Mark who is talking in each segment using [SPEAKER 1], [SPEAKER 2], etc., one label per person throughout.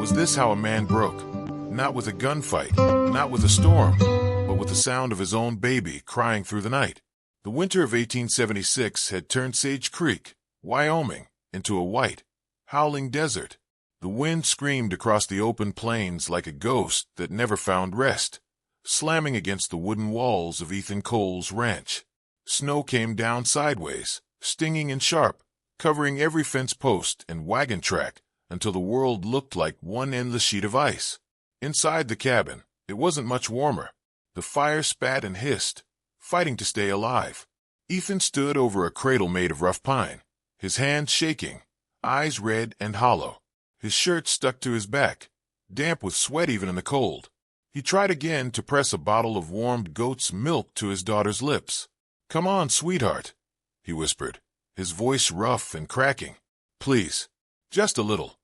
[SPEAKER 1] Was this how a man broke? Not with a gunfight, not with a storm, but with the sound of his own baby crying through the night. The winter of 1876 had turned Sage Creek, Wyoming, into a white, howling desert. The wind screamed across the open plains like a ghost that never found rest, slamming against the wooden walls of Ethan Cole's ranch. Snow came down sideways, stinging and sharp, covering every fence post and wagon track until the world looked like one endless sheet of ice. Inside the cabin, it wasn't much warmer. The fire spat and hissed, fighting to stay alive. Ethan stood over a cradle made of rough pine, his hands shaking, eyes red and hollow. His shirt stuck to his back, damp with sweat even in the cold. He tried again to press a bottle of warmed goat's milk to his daughter's lips. "Come on, sweetheart," he whispered, his voice rough and cracking. "Please, just a little."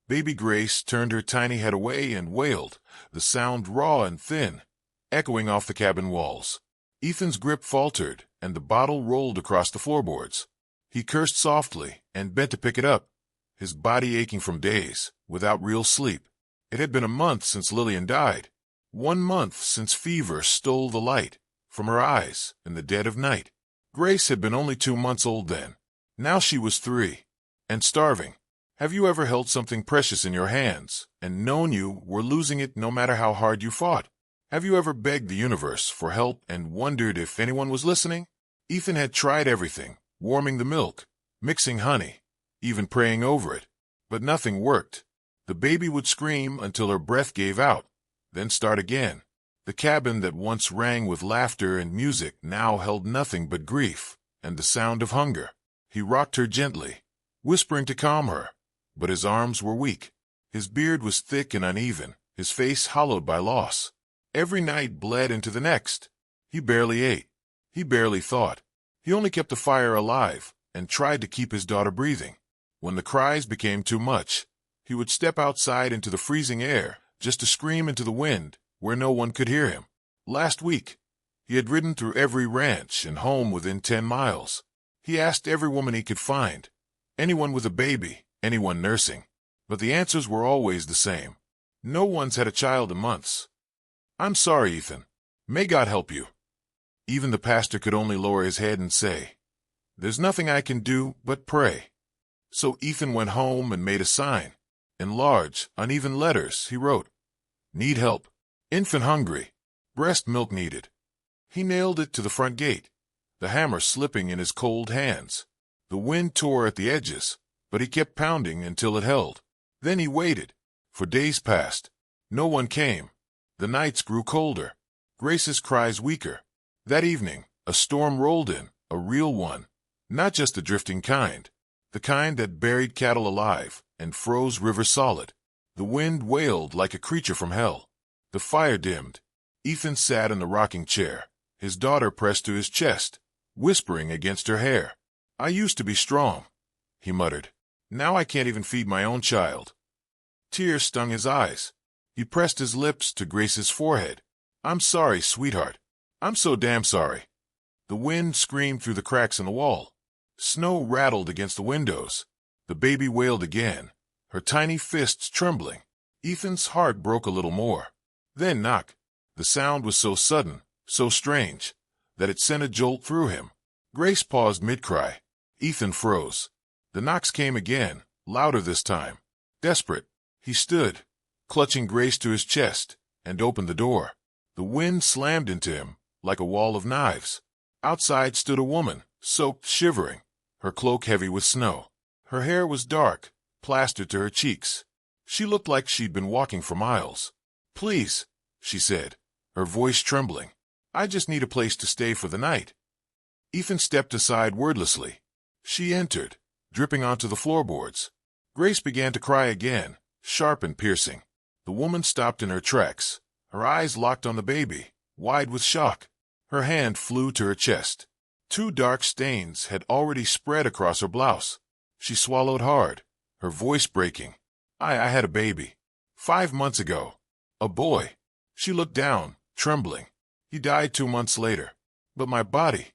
[SPEAKER 1] Baby Grace turned her tiny head away and wailed, the sound raw and thin, echoing off the cabin walls. Ethan's grip faltered, and the bottle rolled across the floorboards. He cursed softly and bent to pick it up, his body aching from days, without real sleep. It had been a month since Lillian died, 1 month since fever stole the light from her eyes in the dead of night. Grace had been only 2 months old then. Now she was 3, and starving. Have you ever held something precious in your hands and known you were losing it no matter how hard you fought? Have you ever begged the universe for help and wondered if anyone was listening? Ethan had tried everything, warming the milk, mixing honey, even praying over it. But nothing worked. The baby would scream until her breath gave out, then start again. The cabin that once rang with laughter and music now held nothing but grief and the sound of hunger. He rocked her gently, whispering to calm her, but his arms were weak. His beard was thick and uneven, his face hollowed by loss. Every night bled into the next. He barely ate. He barely thought. He only kept the fire alive and tried to keep his daughter breathing. When the cries became too much, he would step outside into the freezing air just to scream into the wind where no one could hear him. Last week, he had ridden through every ranch and home within 10 miles. He asked every woman he could find, anyone with a baby, anyone nursing. But the answers were always the same. No one's had a child in months. "I'm sorry, Ethan. May God help you." Even the pastor could only lower his head and say, "There's nothing I can do but pray." So Ethan went home and made a sign. In large, uneven letters, he wrote, "Need help. Infant hungry. Breast milk needed." He nailed it to the front gate, the hammer slipping in his cold hands. The wind tore at the edges, but he kept pounding until it held. Then he waited. For days passed. No one came. The nights grew colder. Grace's cries weaker. That evening, a storm rolled in, a real one. Not just the drifting kind. The kind that buried cattle alive and froze rivers solid. The wind wailed like a creature from hell. The fire dimmed. Ethan sat in the rocking chair, his daughter pressed to his chest, whispering against her hair. "I used to be strong," he muttered. "Now I can't even feed my own child." Tears stung his eyes. He pressed his lips to Grace's forehead. "I'm sorry, sweetheart. I'm so damn sorry." The wind screamed through the cracks in the wall. Snow rattled against the windows. The baby wailed again, her tiny fists trembling. Ethan's heart broke a little more. Then knock. The sound was so sudden, so strange, that it sent a jolt through him. Grace paused mid-cry. Ethan froze. The knocks came again, louder this time. Desperate, he stood, clutching Grace to his chest, and opened the door. The wind slammed into him, like a wall of knives. Outside stood a woman, soaked, shivering, her cloak heavy with snow. Her hair was dark, plastered to her cheeks. She looked like she'd been walking for miles. "Please," she said, her voice trembling. "I just need a place to stay for the night." Ethan stepped aside wordlessly. She entered, dripping onto the floorboards. Grace began to cry again, sharp and piercing. The woman stopped in her tracks, her eyes locked on the baby, wide with shock. Her hand flew to her chest. 2 dark stains had already spread across her blouse. She swallowed hard, her voice breaking. I had a baby. 5 months ago. A boy." She looked down, trembling. "He died 2 months later. But my body."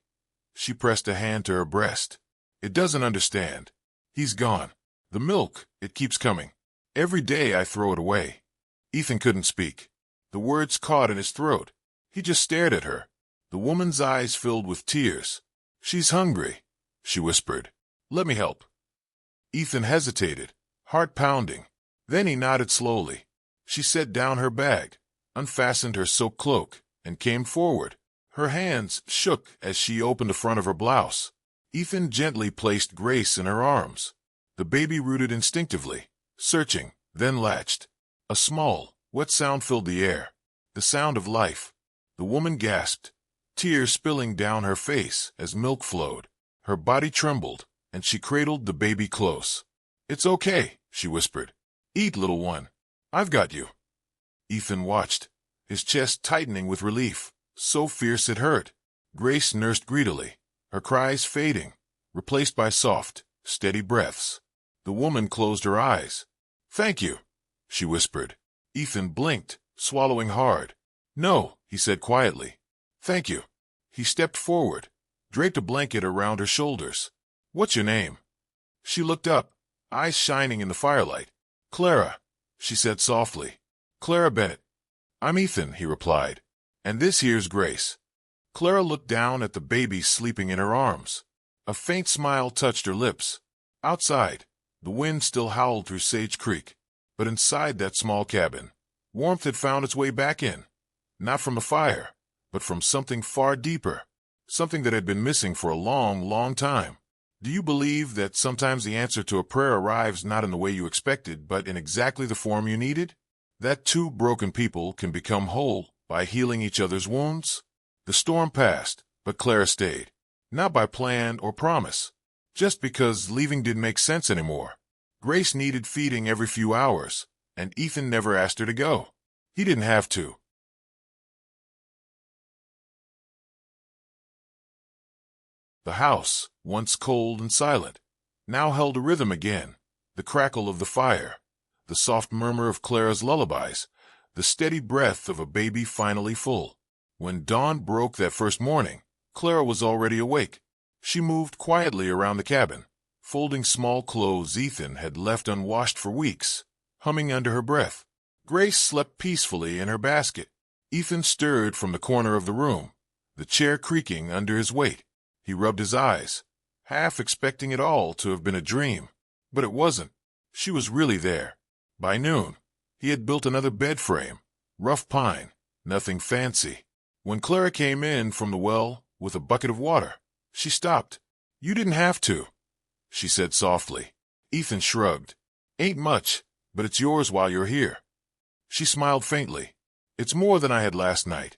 [SPEAKER 1] She pressed a hand to her breast. "It doesn't understand. He's gone. The milk, it keeps coming. Every day I throw it away." Ethan couldn't speak. The words caught in his throat. He just stared at her. The woman's eyes filled with tears. "She's hungry," she whispered. "Let me help." Ethan hesitated, heart pounding. Then he nodded slowly. She set down her bag, unfastened her silk cloak, and came forward. Her hands shook as she opened the front of her blouse. Ethan gently placed Grace in her arms. The baby rooted instinctively, searching, then latched. A small, wet sound filled the air. The sound of life. The woman gasped, tears spilling down her face as milk flowed. Her body trembled, and she cradled the baby close. "It's okay," she whispered. "Eat, little one. I've got you." Ethan watched, his chest tightening with relief, so fierce it hurt. Grace nursed greedily, her cries fading, replaced by soft, steady breaths. The woman closed her eyes. "Thank you," she whispered. Ethan blinked, swallowing hard. "No," he said quietly. "Thank you." He stepped forward, draped a blanket around her shoulders. "What's your name?" She looked up, eyes shining in the firelight. "Clara," she said softly. "Clara Bennett." "I'm Ethan," he replied. "And this here's Grace." Clara looked down at the baby sleeping in her arms. A faint smile touched her lips. Outside, the wind still howled through Sage Creek. But inside that small cabin, warmth had found its way back in. Not from the fire, but from something far deeper. Something that had been missing for a long, long time. Do you believe that sometimes the answer to a prayer arrives not in the way you expected, but in exactly the form you needed? That two broken people can become whole by healing each other's wounds? The storm passed, but Clara stayed. Not by plan or promise, just because leaving didn't make sense anymore. Grace needed feeding every few hours, and Ethan never asked her to go. He didn't have to. The house, once cold and silent, now held a rhythm again. The crackle of the fire, the soft murmur of Clara's lullabies, the steady breath of a baby finally full. When dawn broke that first morning, Clara was already awake. She moved quietly around the cabin, folding small clothes Ethan had left unwashed for weeks, humming under her breath. Grace slept peacefully in her basket. Ethan stirred from the corner of the room, the chair creaking under his weight. He rubbed his eyes, half expecting it all to have been a dream. But it wasn't. She was really there. By noon, he had built another bed frame, rough pine, nothing fancy. When Clara came in from the well with a bucket of water, she stopped. "You didn't have to," she said softly. Ethan shrugged. "Ain't much, but it's yours while you're here." She smiled faintly. "It's more than I had last night."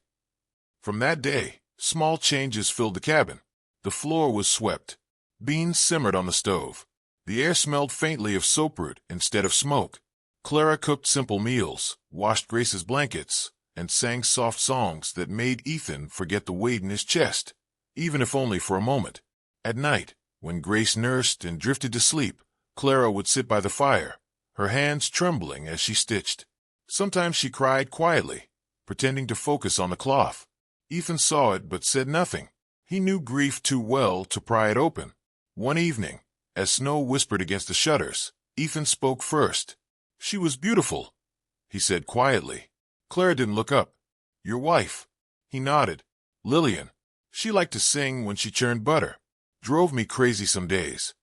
[SPEAKER 1] From that day, small changes filled the cabin. The floor was swept. Beans simmered on the stove. The air smelled faintly of soaproot instead of smoke. Clara cooked simple meals, washed Grace's blankets, and sang soft songs that made Ethan forget the weight in his chest, even if only for a moment. At night, when Grace nursed and drifted to sleep, Clara would sit by the fire, her hands trembling as she stitched. Sometimes she cried quietly, pretending to focus on the cloth. Ethan saw it but said nothing. He knew grief too well to pry it open. One evening, as snow whispered against the shutters, Ethan spoke first. "She was beautiful," he said quietly. Clara didn't look up. "Your wife?" He nodded. "Lillian. She liked to sing when she churned butter. Drove me crazy some days."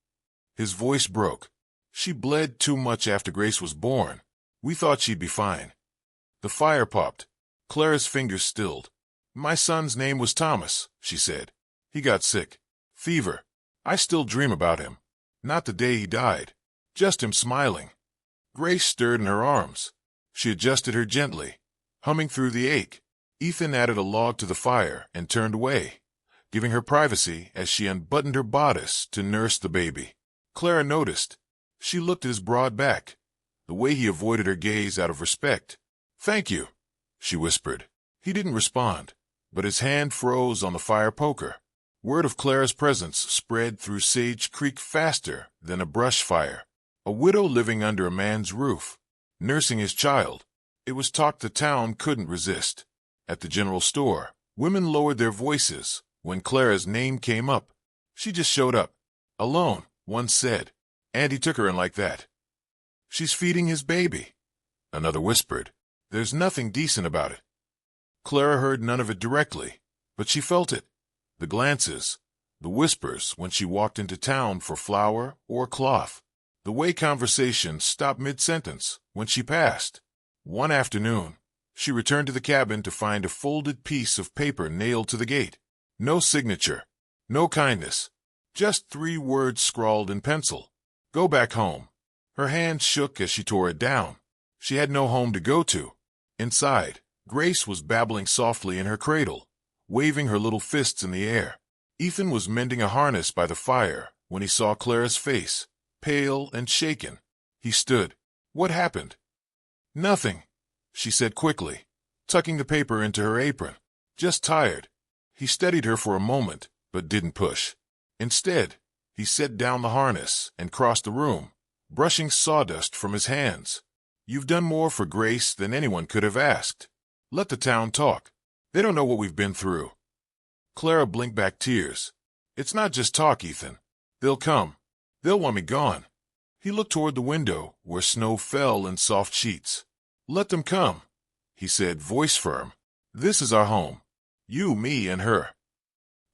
[SPEAKER 1] His voice broke. "She bled too much after Grace was born. We thought she'd be fine." The fire popped. Clara's fingers stilled. "My son's name was Thomas," she said. "He got sick. Fever. I still dream about him. Not the day he died. Just him smiling." Grace stirred in her arms. She adjusted her gently, humming through the ache. Ethan added a log to the fire and turned away, giving her privacy as she unbuttoned her bodice to nurse the baby. Clara noticed. She looked at his broad back, the way he avoided her gaze out of respect. "Thank you," she whispered. He didn't respond, but his hand froze on the fire poker. Word of Clara's presence spread through Sage Creek faster than a brush fire. A widow living under a man's roof, nursing his child. It was talk the town couldn't resist. At the general store, women lowered their voices when Clara's name came up. "She just showed up. Alone," one said. "And he took her in like that." She's feeding his baby. Another whispered, There's nothing decent about it. Clara heard none of it directly, but she felt it. The glances, the whispers when she walked into town for flour or cloth. The way conversation stopped mid-sentence when she passed. One afternoon, she returned to the cabin to find a folded piece of paper nailed to the gate. No signature, no kindness, just 3 words scrawled in pencil. Go back home. Her hand shook as she tore it down. She had no home to go to. Inside, Grace was babbling softly in her cradle, waving her little fists in the air. Ethan was mending a harness by the fire when he saw Clara's face, pale and shaken. He stood. What happened? Nothing, she said quickly, tucking the paper into her apron. Just tired. He steadied her for a moment, but didn't push. Instead, he set down the harness and crossed the room, brushing sawdust from his hands. You've done more for Grace than anyone could have asked. Let the town talk. They don't know what we've been through. Clara blinked back tears. It's not just talk, Ethan. They'll come. They'll want me gone. He looked toward the window where snow fell in soft sheets. Let them come, he said, voice firm. This is our home. You, me, and her.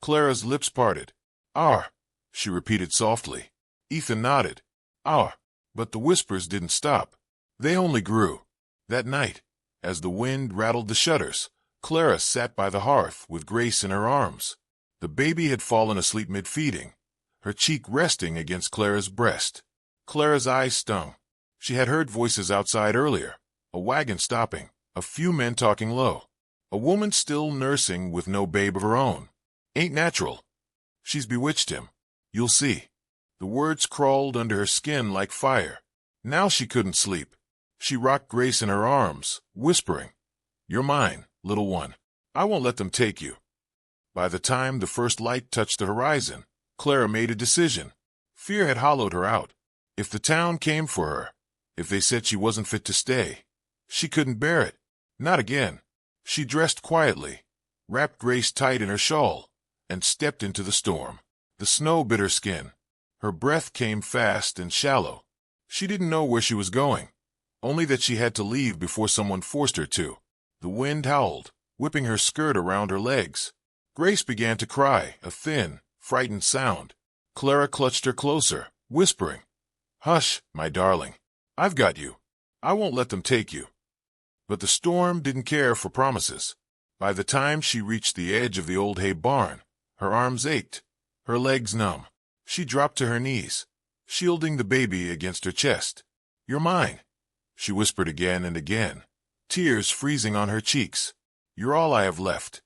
[SPEAKER 1] Clara's lips parted. Our, she repeated softly. Ethan nodded. Our. But the whispers didn't stop. They only grew. That night, as the wind rattled the shutters, Clara sat by the hearth with Grace in her arms. The baby had fallen asleep mid-feeding, her cheek resting against Clara's breast. Clara's eyes stung. She had heard voices outside earlier, a wagon stopping, a few men talking low. A woman still nursing with no babe of her own. Ain't natural. She's bewitched him. You'll see. The words crawled under her skin like fire. Now she couldn't sleep. She rocked Grace in her arms, whispering, You're mine, little one. I won't let them take you. By the time the first light touched the horizon, Clara made a decision. Fear had hollowed her out. If the town came for her, if they said she wasn't fit to stay, she couldn't bear it. Not again. She dressed quietly, wrapped Grace tight in her shawl, and stepped into the storm. The snow bit her skin. Her breath came fast and shallow. She didn't know where she was going, only that she had to leave before someone forced her to. The wind howled, whipping her skirt around her legs. Grace began to cry, a thin, frightened sound. Clara clutched her closer, whispering, Hush, my darling. I've got you. I won't let them take you. But the storm didn't care for promises. By the time she reached the edge of the old hay barn, her arms ached, her legs numb. She dropped to her knees, shielding the baby against her chest. You're mine, she whispered again and again, tears freezing on her cheeks. You're all I have left.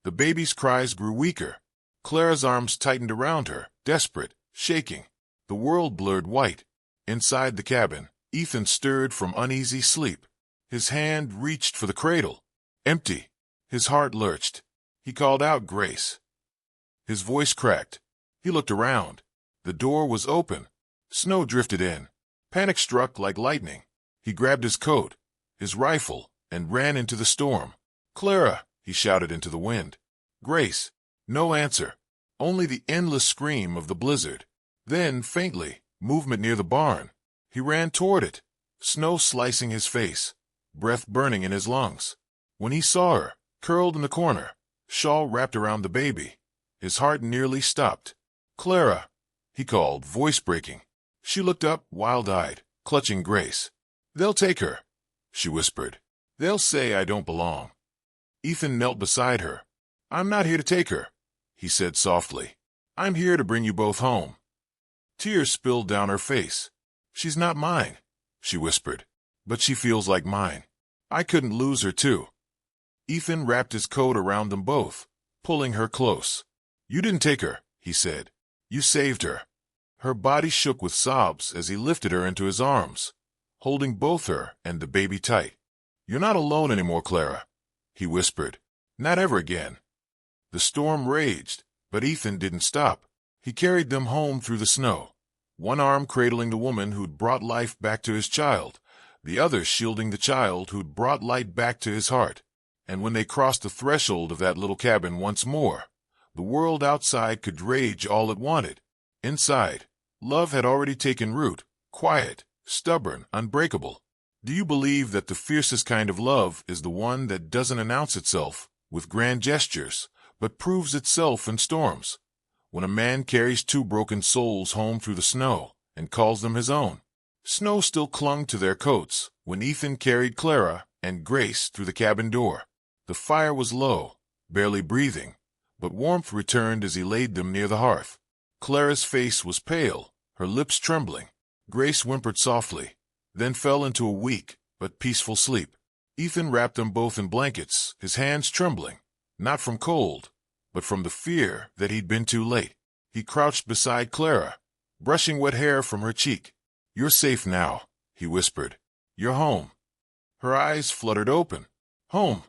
[SPEAKER 1] The baby's cries grew weaker. Clara's arms tightened around her, desperate, shaking. The world blurred white. Inside the cabin, Ethan stirred from uneasy sleep. His hand reached for the cradle. Empty. His heart lurched. He called out Grace. His voice cracked. He looked around. The door was open. Snow drifted in. Panic struck like lightning. He grabbed his coat, his rifle, and ran into the storm. Clara, he shouted into the wind. Grace. No answer. Only the endless scream of the blizzard. Then, faintly, movement near the barn. He ran toward it, snow slicing his face, breath burning in his lungs. When he saw her, curled in the corner, shawl wrapped around the baby, his heart nearly stopped. Clara, he called, voice breaking. She looked up, wild-eyed, clutching Grace. They'll take her, she whispered. They'll say I don't belong. Ethan knelt beside her. I'm not here to take her, he said softly. I'm here to bring you both home. Tears spilled down her face. She's not mine, she whispered, but she feels like mine. I couldn't lose her too. Ethan wrapped his coat around them both, pulling her close. You didn't take her, he said. You saved her. Her body shook with sobs as he lifted her into his arms, holding both her and the baby tight. You're not alone anymore, Clara, he whispered. Not ever again. The storm raged, but Ethan didn't stop. He carried them home through the snow, one arm cradling the woman who'd brought life back to his child, the other shielding the child who'd brought light back to his heart. And when they crossed the threshold of that little cabin once more, the world outside could rage all it wanted. Inside, love had already taken root, quiet, stubborn, unbreakable. Do you believe that the fiercest kind of love is the one that doesn't announce itself with grand gestures, but proves itself in storms? When a man carries two broken souls home through the snow and calls them his own. Snow still clung to their coats when Ethan carried Clara and Grace through the cabin door. The fire was low, barely breathing, but warmth returned as he laid them near the hearth. Clara's face was pale, her lips trembling. Grace whimpered softly, then fell into a weak but peaceful sleep. Ethan wrapped them both in blankets, his hands trembling, not from cold, but from the fear that he'd been too late. He crouched beside Clara, brushing wet hair from her cheek. "You're safe now," he whispered. "You're home." Her eyes fluttered open. "Home,"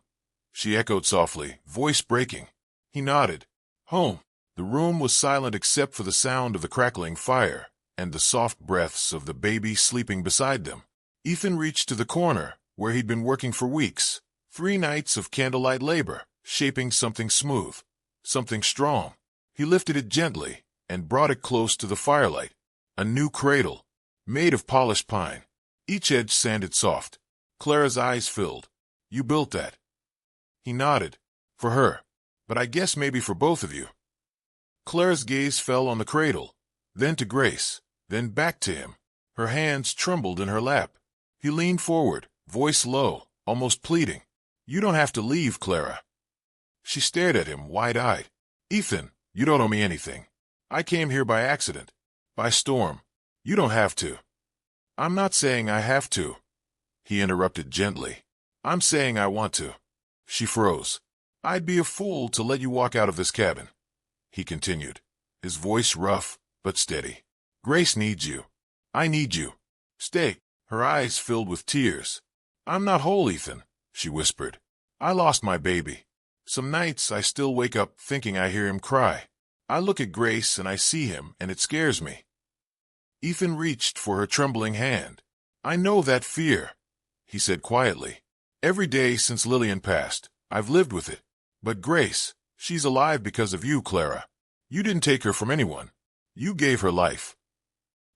[SPEAKER 1] she echoed softly, voice breaking. He nodded. "Home." The room was silent except for the sound of the crackling fire and the soft breaths of the baby sleeping beside them. Ethan reached to the corner where he'd been working for weeks, 3 nights of candlelight labor, shaping something smooth, something strong. He lifted it gently and brought it close to the firelight. A new cradle, made of polished pine, each edge sanded soft. Clara's eyes filled. "You built that?" He nodded. "For her. But I guess maybe for both of you." Clara's gaze fell on the cradle, then to Grace, then back to him. Her hands trembled in her lap. He leaned forward, voice low, almost pleading. "You don't have to leave, Clara." She stared at him, wide-eyed. "Ethan, you don't owe me anything. I came here by accident, by storm. You don't have to." "I'm not saying I have to," he interrupted gently. "I'm saying I want to." She froze. "I'd be a fool to let you walk out of this cabin," he continued, his voice rough but steady. "Grace needs you. I need you. Stay." Her eyes filled with tears. "I'm not whole, Ethan," she whispered. "I lost my baby. Some nights I still wake up thinking I hear him cry. I look at Grace and I see him, and it scares me." Ethan reached for her trembling hand. "I know that fear," he said quietly. "Every day since Lillian passed, I've lived with it. But Grace, she's alive because of you, Clara. You didn't take her from anyone. You gave her life."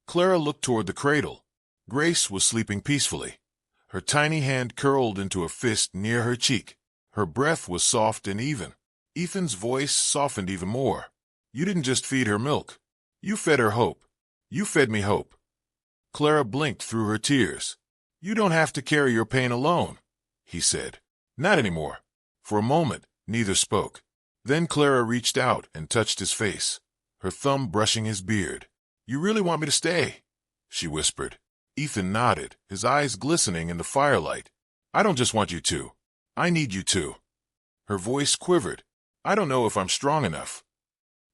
[SPEAKER 1] Clara looked toward the cradle. Grace was sleeping peacefully, her tiny hand curled into a fist near her cheek. Her breath was soft and even. Ethan's voice softened even more. "You didn't just feed her milk. You fed her hope. You fed me hope." Clara blinked through her tears. "You don't have to carry your pain alone," he said. "Not anymore." For a moment, neither spoke. Then Clara reached out and touched his face, her thumb brushing his beard. "You really want me to stay?" she whispered. Ethan nodded, his eyes glistening in the firelight. "I don't just want you to. I need you to." Her voice quivered. "I don't know if I'm strong enough."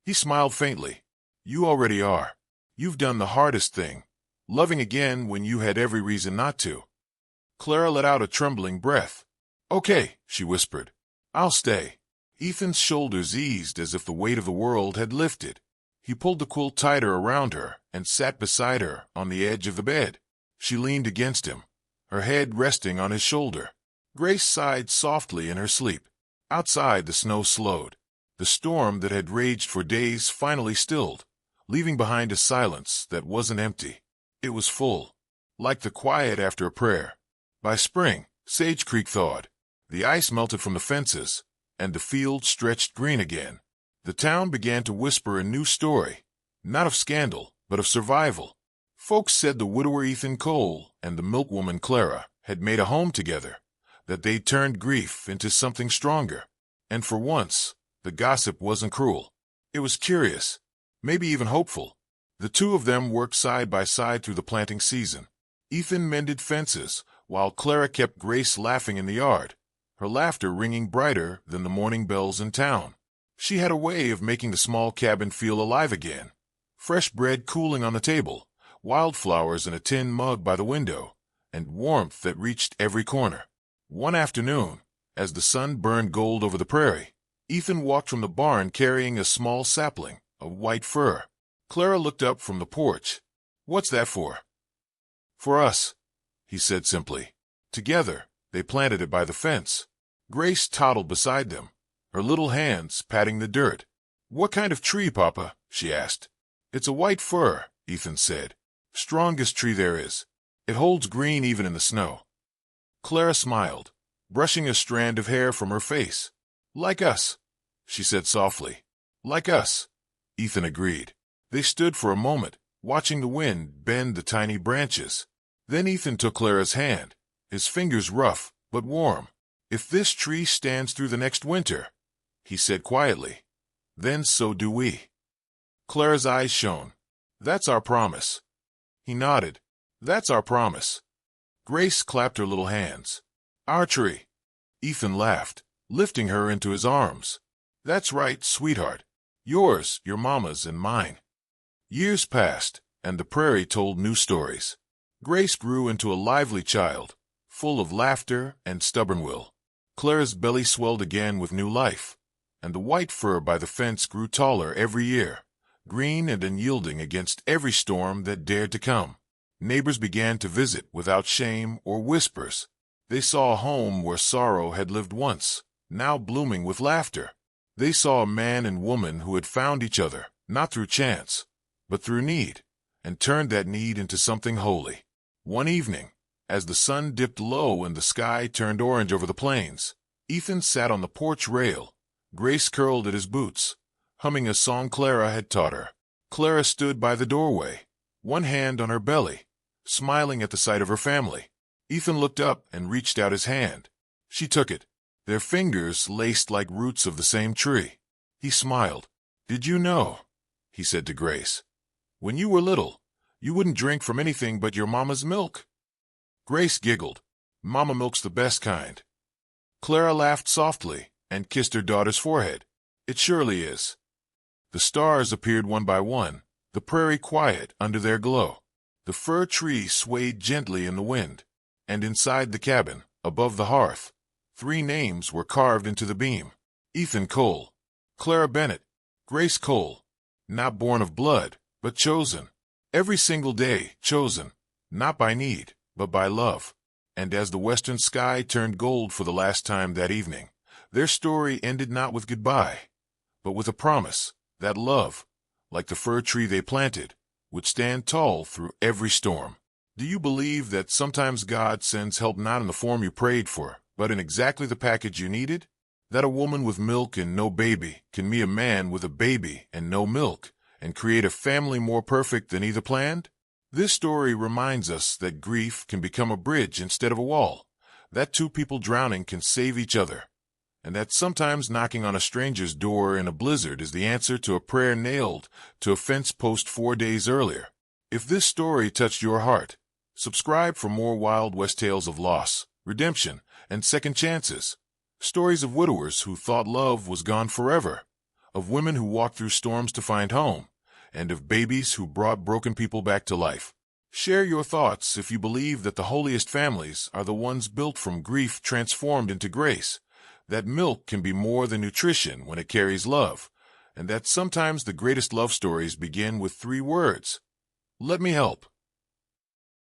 [SPEAKER 1] He smiled faintly. "You already are. You've done the hardest thing, loving again when you had every reason not to." Clara let out a trembling breath. "Okay," she whispered. "I'll stay." Ethan's shoulders eased as if the weight of the world had lifted. He pulled the quilt tighter around her and sat beside her on the edge of the bed. She leaned against him, her head resting on his shoulder. Grace sighed softly in her sleep. Outside, the snow slowed. The storm that had raged for days finally stilled, leaving behind a silence that wasn't empty. It was full, like the quiet after a prayer. By spring, Sage Creek thawed. The ice melted from the fences, and the fields stretched green again. The town began to whisper a new story, not of scandal, but of survival. Folks said the widower Ethan Cole and the milkwoman Clara had made a home together, that they'd turned grief into something stronger. And for once, the gossip wasn't cruel. It was curious, maybe even hopeful. The two of them worked side by side through the planting season. Ethan mended fences, while Clara kept Grace laughing in the yard, her laughter ringing brighter than the morning bells in town. She had a way of making the small cabin feel alive again. Fresh bread cooling on the table, wildflowers in a tin mug by the window, and warmth that reached every corner. One afternoon, as the sun burned gold over the prairie, Ethan walked from the barn carrying a small sapling of white fir. Clara looked up from the porch. "What's that for?" "For us," he said simply. Together, they planted it by the fence. Grace toddled beside them, her little hands patting the dirt. "What kind of tree, Papa?" she asked. "It's a white fir," Ethan said. "Strongest tree there is. It holds green even in the snow. Clara smiled, brushing a strand of hair from her face. Like us, she said softly. Like us, Ethan agreed. They stood for a moment, watching the wind bend the tiny branches. Then Ethan took Clara's hand, his fingers rough but warm. If this tree stands through the next winter, he said quietly, then so do we. Clara's eyes shone. That's our promise. He nodded. That's our promise. Grace clapped her little hands. Our tree. Ethan laughed, lifting her into his arms. That's right, sweetheart. Yours, your mama's, and mine. Years passed, and the prairie told new stories. Grace grew into a lively child, full of laughter and stubborn will. Clara's belly swelled again with new life, and the white fur by the fence grew taller every year, green and unyielding against every storm that dared to come. Neighbors began to visit without shame or whispers. They saw a home where sorrow had lived once, now blooming with laughter. They saw a man and woman who had found each other, not through chance, but through need, and turned that need into something holy. One evening, as the sun dipped low and the sky turned orange over the plains, Ethan sat on the porch rail, Grace curled at his boots, humming a song Clara had taught her. Clara stood by the doorway, one hand on her belly, smiling at the sight of her family. Ethan looked up and reached out his hand. She took it, their fingers laced like roots of the same tree. He smiled. Did you know, he said to Grace, when you were little, you wouldn't drink from anything but your mama's milk? Grace giggled. Mama milk's the best kind. Clara laughed softly and kissed her daughter's forehead. It surely is. The stars appeared one by one, the prairie quiet under their glow. The fir tree swayed gently in the wind, and inside the cabin, above the hearth, 3 names were carved into the beam. Ethan Cole, Clara Bennett, Grace Cole, not born of blood, but chosen. Every single day chosen, not by need, but by love. And as the western sky turned gold for the last time that evening, their story ended not with goodbye, but with a promise that love, like the fir tree they planted, would stand tall through every storm. Do you believe that sometimes God sends help not in the form you prayed for, but in exactly the package you needed? That a woman with milk and no baby can meet a man with a baby and no milk, and create a family more perfect than either planned? This story reminds us that grief can become a bridge instead of a wall, that 2 people drowning can save each other, and that sometimes knocking on a stranger's door in a blizzard is the answer to a prayer nailed to a fence post 4 days earlier. If this story touched your heart, subscribe for more Wild West tales of loss, redemption, and second chances. Stories of widowers who thought love was gone forever, of women who walked through storms to find home, and of babies who brought broken people back to life. Share your thoughts if you believe that the holiest families are the ones built from grief transformed into grace, that milk can be more than nutrition when it carries love, and that sometimes the greatest love stories begin with 3 words. Let me help.